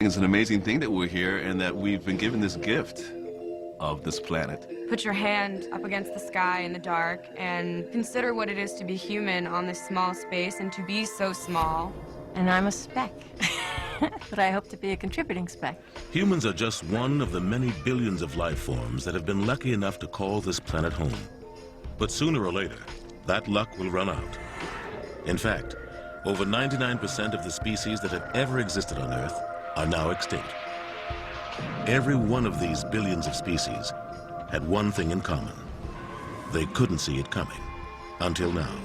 It's an amazing thing that we're here and that we've been given this gift of this planet. Put your hand up against the sky in the dark and consider what it is to be human on this small space and to be so small. And I'm a speck. But I hope to be a contributing speck. Humans are just one of the many billions of life forms that have been lucky enough to call this planet home. But sooner or later, that luck will run out. In fact, over 99% of the species that have ever existed on Earth are now extinct. Every one of these billions of species had one thing in common. They couldn't see it coming, until now.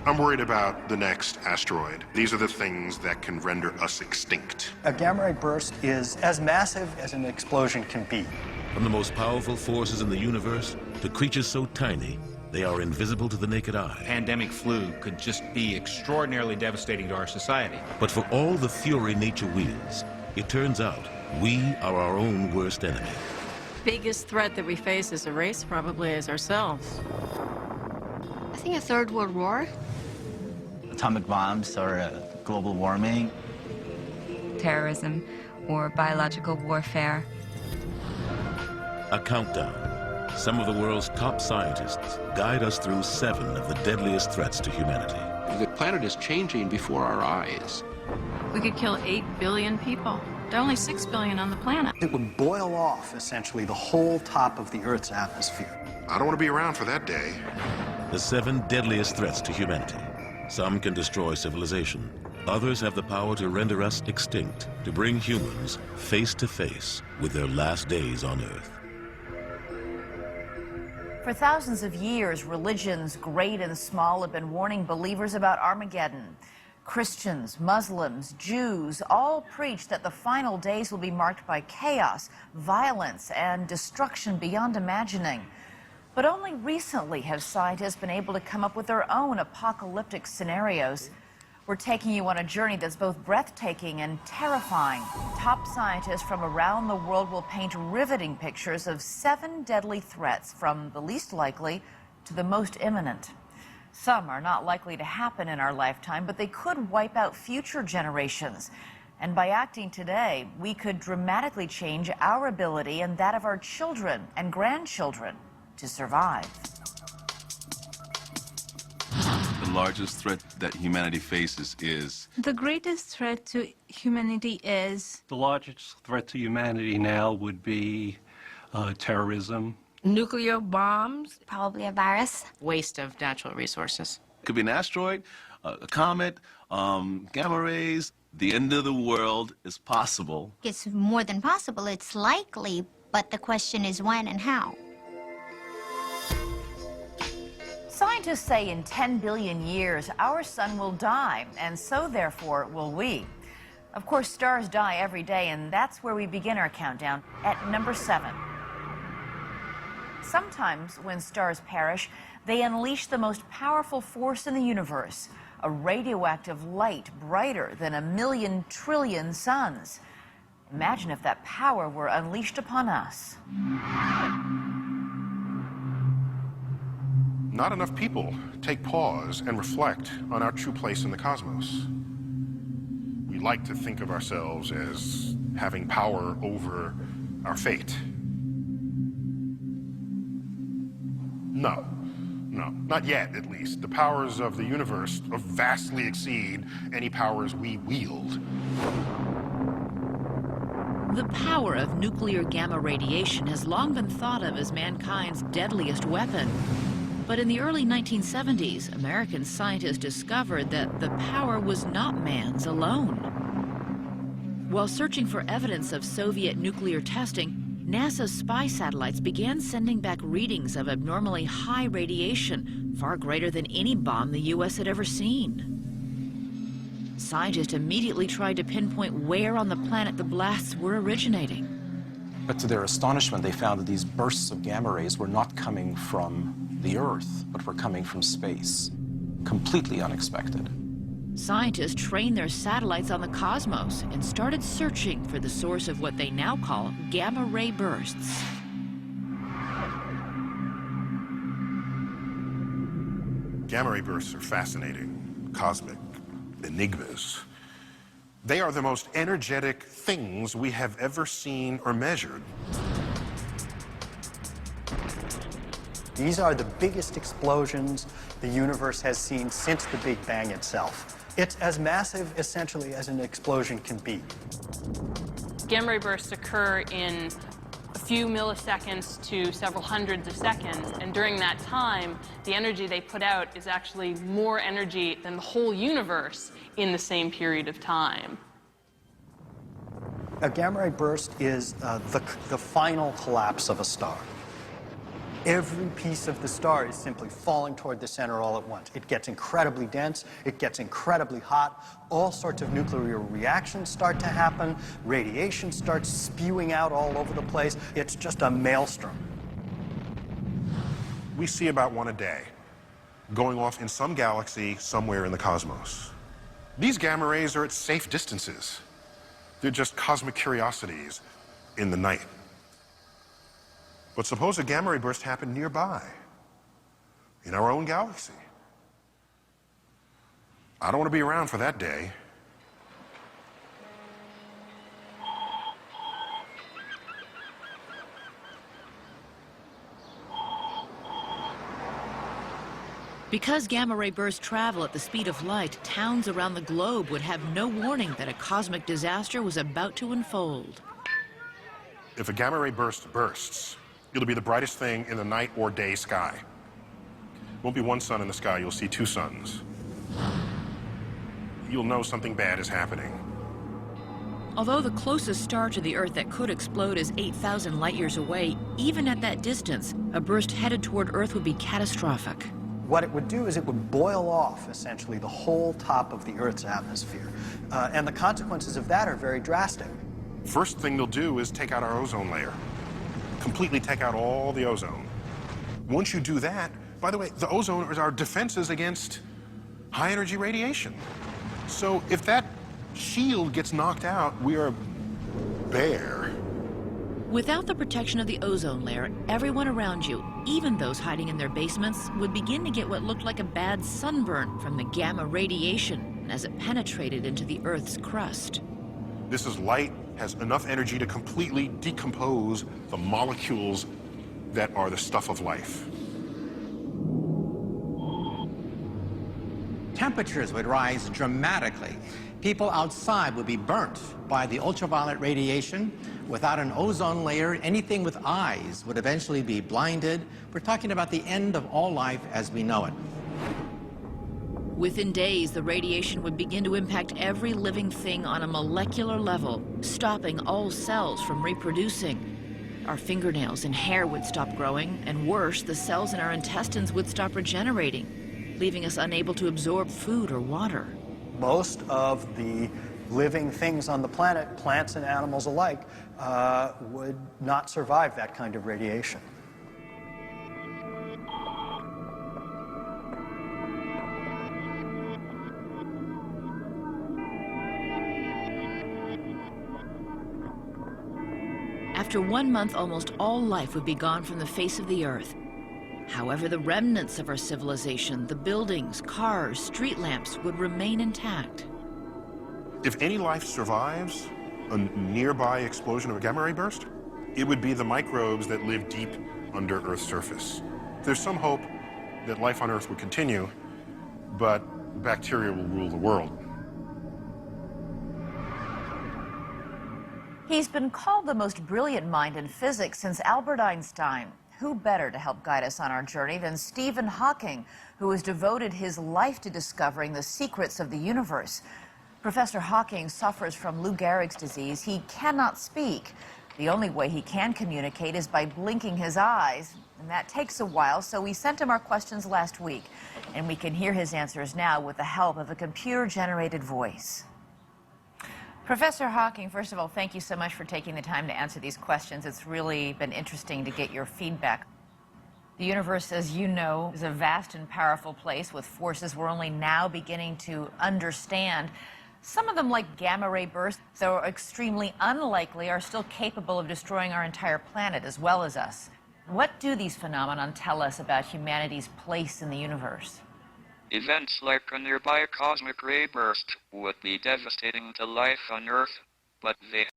I'm worried about the next asteroid. These are the things that can render us extinct. A gamma ray burst is as massive as an explosion can be. From the most powerful forces in the universe to creatures so tiny, they are invisible to the naked eye. Pandemic flu could just be extraordinarily devastating to our society. But for all the fury nature wields, it turns out we are our own worst enemy. Biggest threat that we face as a race probably is ourselves. I think a third world war. Atomic bombs or global warming. Terrorism or biological warfare. A countdown. Some of the world's top scientists guide us through 7 of the deadliest threats to humanity. The planet is changing before our eyes. We could kill 8 billion people. There are only 6 billion on the planet. It would boil off, essentially, the whole top of the Earth's atmosphere. I don't want to be around for that day. The 7 deadliest threats to humanity. Some can destroy civilization. Others have the power to render us extinct, to bring humans face to face with their last days on Earth. For thousands of years, religions, great and small, have been warning believers about Armageddon. Christians, Muslims, Jews all preach that the final days will be marked by chaos, violence, and destruction beyond imagining. But only recently have scientists been able to come up with their own apocalyptic scenarios. We're taking you on a journey that's both breathtaking and terrifying. Top scientists from around the world will paint riveting pictures of 7 deadly threats, from the least likely to the most imminent. Some are not likely to happen in our lifetime, but they could wipe out future generations. And by acting today, we could dramatically change our ability and that of our children and grandchildren to survive. The largest threat that humanity faces is... The greatest threat to humanity is... The largest threat to humanity now would be terrorism. Nuclear bombs. Probably a virus. Waste of natural resources. It could be an asteroid, a comet, gamma rays. The end of the world is possible. It's more than possible. It's likely, but the question is when and how. Scientists say in 10 billion years, our sun will die, and so therefore will we. Of course, stars die every day, and that's where we begin our countdown, at number 7. Sometimes, when stars perish, they unleash the most powerful force in the universe, a radioactive light brighter than 1,000,000 trillion suns. Imagine if that power were unleashed upon us. Not enough people take pause and reflect on our true place in the cosmos. We like to think of ourselves as having power over our fate. No, not yet, at least. The powers of the universe vastly exceed any powers we wield. The power of nuclear gamma radiation has long been thought of as mankind's deadliest weapon. But in the early 1970s, American scientists discovered that the power was not man's alone. While searching for evidence of Soviet nuclear testing, NASA's spy satellites began sending back readings of abnormally high radiation, far greater than any bomb the U.S. had ever seen. Scientists immediately tried to pinpoint where on the planet the blasts were originating. But to their astonishment, they found that these bursts of gamma rays were not coming from the Earth, but were coming from space. Completely unexpected. Scientists trained their satellites on the cosmos and started searching for the source of what they now call gamma ray bursts. Gamma ray bursts are fascinating, cosmic enigmas. They are the most energetic things we have ever seen or measured. These are the biggest explosions the universe has seen since the Big Bang itself. It's as massive, essentially, as an explosion can be. Gamma ray bursts occur in a few milliseconds to several hundreds of seconds, and during that time, the energy they put out is actually more energy than the whole universe in the same period of time. A gamma ray burst is the final collapse of a star. Every piece of the star is simply falling toward the center all at once. It gets incredibly dense, it gets incredibly hot, all sorts of nuclear reactions start to happen, radiation starts spewing out all over the place. It's just a maelstrom. We see about one a day, going off in some galaxy somewhere in the cosmos. These gamma rays are at safe distances. They're just cosmic curiosities in the night. But suppose a gamma ray burst happened nearby, in our own galaxy. I don't want to be around for that day. Because gamma ray bursts travel at the speed of light, towns around the globe would have no warning that a cosmic disaster was about to unfold. If a gamma ray burst bursts, it'll be the brightest thing in the night or day sky. It won't be one sun in the sky, you'll see two suns. You'll know something bad is happening. Although the closest star to the Earth that could explode is 8,000 light years away, even at that distance, a burst headed toward Earth would be catastrophic. What it would do is it would boil off, essentially, the whole top of the Earth's atmosphere. And the consequences of that are very drastic. First thing they'll do is take out our ozone layer. Completely take out all the ozone. Once you do that, by the way, the ozone is our defenses against high energy radiation. So if that shield gets knocked out, we are bare. Without the protection of the ozone layer, everyone around you, even those hiding in their basements, would begin to get what looked like a bad sunburn from the gamma radiation as it penetrated into the Earth's crust. This is light, has enough energy to completely decompose the molecules that are the stuff of life. Temperatures would rise dramatically. People outside would be burnt by the ultraviolet radiation. Without an ozone layer, anything with eyes would eventually be blinded. We're talking about the end of all life as we know it. Within days, the radiation would begin to impact every living thing on a molecular level, stopping all cells from reproducing. Our fingernails and hair would stop growing, and worse, the cells in our intestines would stop regenerating, leaving us unable to absorb food or water. Most of the living things on the planet, plants and animals alike, would not survive that kind of radiation. After 1 month, almost all life would be gone from the face of the Earth. However, the remnants of our civilization, the buildings, cars, street lamps, would remain intact. If any life survives a nearby explosion of a gamma ray burst, it would be the microbes that live deep under Earth's surface. There's some hope that life on Earth would continue, but bacteria will rule the world. He's been called the most brilliant mind in physics since Albert Einstein. Who better to help guide us on our journey than Stephen Hawking, who has devoted his life to discovering the secrets of the universe. Professor Hawking suffers from Lou Gehrig's disease. He cannot speak. The only way he can communicate is by blinking his eyes, and that takes a while, so we sent him our questions last week, and we can hear his answers now with the help of a computer-generated voice. Professor Hawking, first of all, thank you so much for taking the time to answer these questions. It's really been interesting to get your feedback. The universe, as you know, is a vast and powerful place with forces we're only now beginning to understand. Some of them, like gamma ray bursts, though extremely unlikely, are still capable of destroying our entire planet as well as us. What do these phenomena tell us about humanity's place in the universe? Events like a nearby cosmic ray burst would be devastating to life on Earth, but they